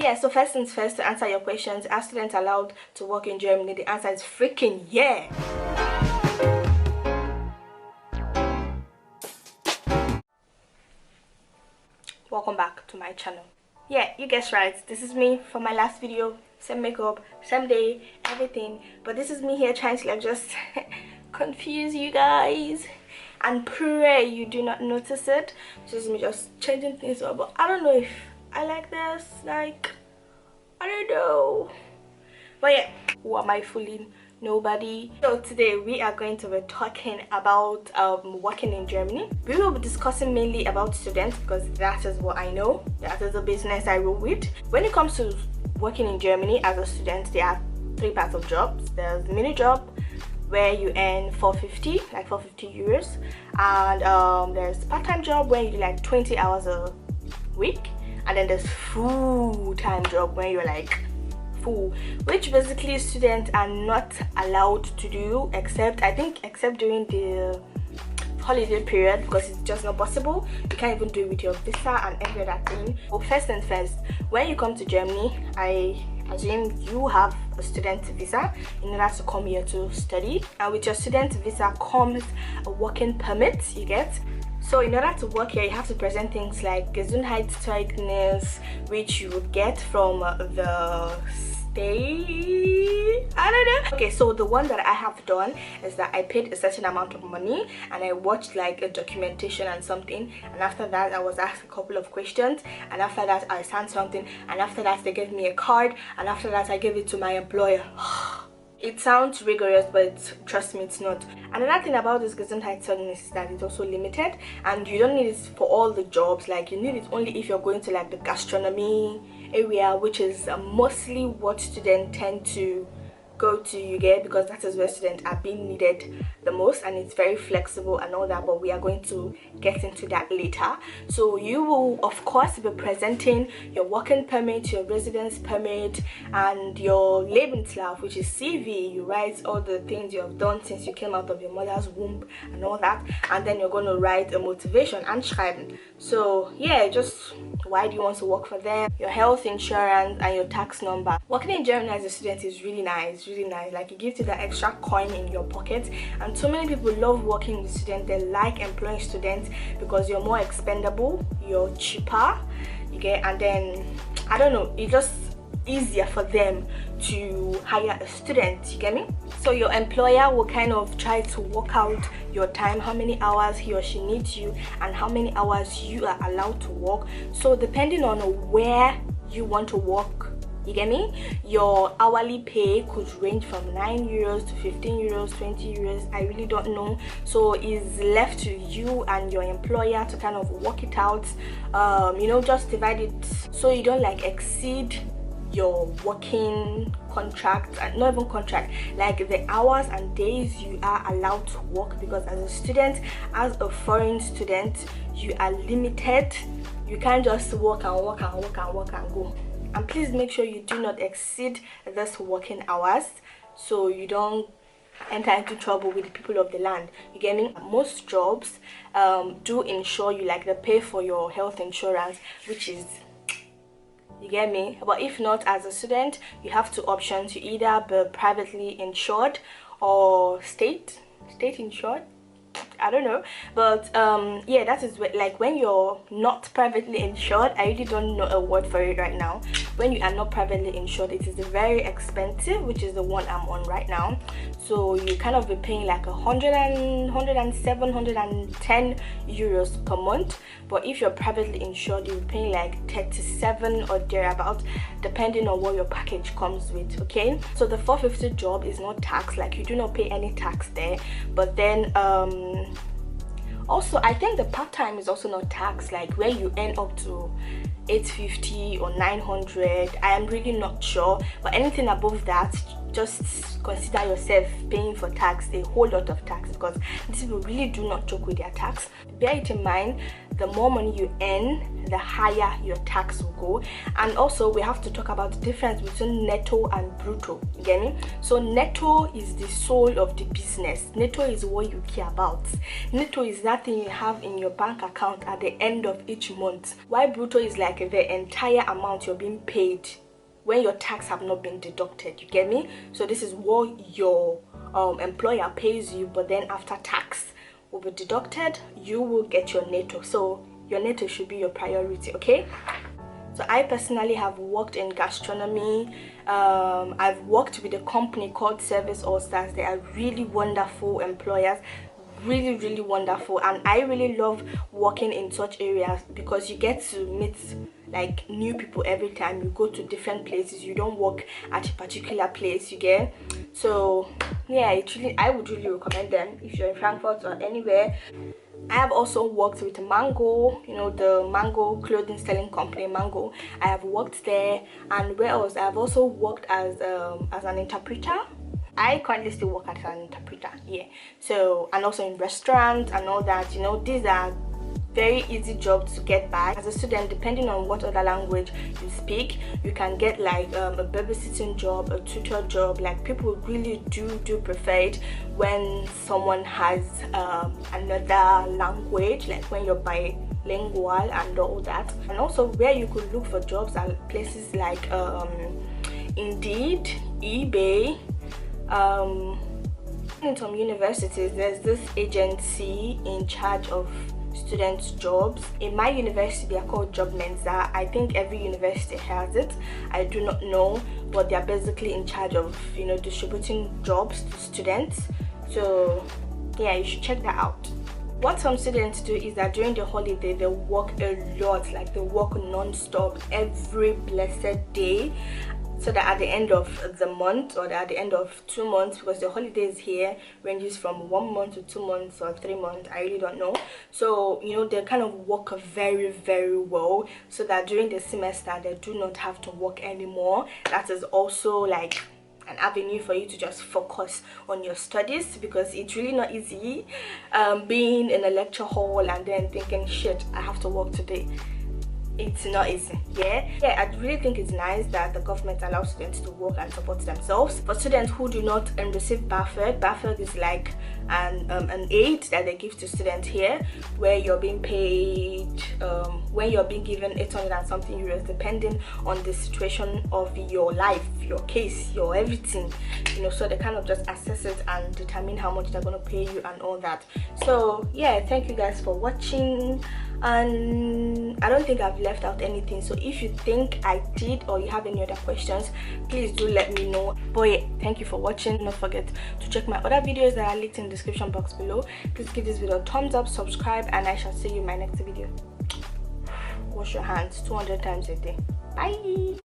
Yeah, so first things first, to answer your questions, are students allowed to work in Germany? The answer is freaking yeah. Welcome back to my channel. Yeah, you guessed right, this is me from my last video. Same makeup, same day, everything, but this is me here trying to like just confuse you guys and pray you do not notice it. This is me just changing things up, but I don't know if I like this, like I don't know, but yeah, who am I fooling? Nobody. So today we are going to be talking about working in Germany. We will be discussing mainly about students because that is what I know, that is the business I roll with. When it comes to working in Germany as a student, there are three parts of jobs. There's the mini job where you earn 450, like 450 euros, and there's part-time job where you do like 20 hours a week, and then there's full-time job where you're like full, which basically students are not allowed to do except during the holiday period, because it's just not possible. You can't even do it with your visa and every other thing. Well, first and first, when you come to Germany, I assume you have a student visa in order to come here to study, and with your student visa comes a working permit you get. So in order to work here, you have to present things like Gesundheitszeugnis, which you would get from the state. I don't know. Okay, so the one that I have done is that I paid a certain amount of money and I watched like a documentation and something, and after that I was asked a couple of questions, and after that I signed something, and after that they gave me a card, and after that I gave it to my employer. It sounds rigorous, but trust me, it's not. Another thing about this Gesundheitszeugnis is that it's also limited, and you don't need it for all the jobs. Like, you need it only if you're going to like the gastronomy area, which is mostly what students tend to go to, you get, because that is where students are being needed the most, and it's very flexible and all that, but we are going to get into that later. So you will of course be presenting your working permit, your residence permit, and your Lebenslauf, which is CV. You write all the things you have done since you came out of your mother's womb and all that, and then you're going to write a motivation anschreiben. So yeah, just why do you want to work for them, your health insurance, and your tax number. Working in Germany as a student is really nice, like it gives you that extra coin in your pocket, and so many people love working with students. They like employing students because you're more expendable, you're cheaper, you get, and then I don't know, it's just easier for them to hire a student, you get me? So your employer will kind of try to work out your time, how many hours he or she needs you, and how many hours you are allowed to work. So depending on where you want to work, you get me, your hourly pay could range from 9 euros to 15 euros, 20 euros, I really don't know. So it's left to you and your employer to kind of work it out, you know, just divide it so you don't like exceed your working contract, and not even contract, like the hours and days you are allowed to work, because as a student, as a foreign student, you are limited. You can't just work and work and work and work and go. And please make sure you do not exceed this working hours so you don't enter into trouble with the people of the land, you get me? Most jobs do insure you, like they pay for your health insurance, which is, you get me? But if not, as a student, you have two options. You either be privately insured or state insured, I don't know, but yeah, that is like when you're not privately insured. I really don't know a word for it right now. When you are not privately insured, it is very expensive, which is the one I'm on right now. So you kind of be paying like 107, 110 euros per month. But if you're privately insured, you'll be paying like 37 or thereabout, depending on what your package comes with. Okay, so the 450 job is not taxed, like you do not pay any tax there. But then also I think the part-time is also not taxed, like where you earn up to 850 or 900, I am really not sure, but anything above that, just consider yourself paying for tax, a whole lot of tax, because these people really do not joke with their tax. Bear it in mind, the more money you earn, the higher your tax will go. And also we have to talk about the difference between netto and brutto. You get me? So netto is the soul of the business. Netto is what you care about. Netto is that thing you have in your bank account at the end of each month, while brutto is like the entire amount you're being paid when your tax have not been deducted. You get me? So this is what your employer pays you, but then after tax will be deducted, you will get your netto. So your netto should be your priority. Okay, so I personally have worked in gastronomy. I've worked with a company called Service All Stars. They are really wonderful employers, really wonderful, and I really love working in such areas because you get to meet like new people every time you go to different places. You don't work at a particular place, you get. So yeah, I would really recommend them if you're in Frankfurt or anywhere. I have also worked with Mango, you know, the Mango clothing selling company Mango. I have worked there. And where else? I have also worked as an interpreter. I currently still work as an interpreter, yeah. So, and also in restaurants and all that, you know, these are very easy jobs to get by. As a student, depending on what other language you speak, you can get like a babysitting job, a tutor job. Like, people really do prefer it when someone has another language, like when you're bilingual and all that. And also where you could look for jobs are places like Indeed, eBay. In some universities, there's this agency in charge of students' jobs. In my university, they are called job mensa. I think every university has it. I do not know, but they are basically in charge of, you know, distributing jobs to students. So yeah, you should check that out. What some students do is that during the holiday they work a lot, like they work non-stop every blessed day, so that at the end of the month or at the end of 2 months, because the holidays here ranges from 1 month to 2 months or 3 months, I really don't know. So, you know, they kind of work very well, so that during the semester they do not have to work anymore. That is also like an avenue for you to just focus on your studies, because it's really not easy being in a lecture hall and then thinking, shit, I have to work today. It's not easy. Yeah, I really think it's nice that the government allows students to work and support themselves. For students who do not receive BAföG is like an aid that they give to students here, where you're being paid when you're being given 800 and something euros, depending on the situation of your life, your case, your everything, you know. So they kind of just assess it and determine how much they're going to pay you and all that. So yeah, thank you guys for watching, and I don't think I've left out anything. So if you think I did, or you have any other questions, please do let me know. But yeah, thank you for watching. Don't forget to check my other videos that are linked in the description box below. Please give this video a thumbs up, subscribe, and I shall see you in my next video. Wash your hands 200 times a day. Bye.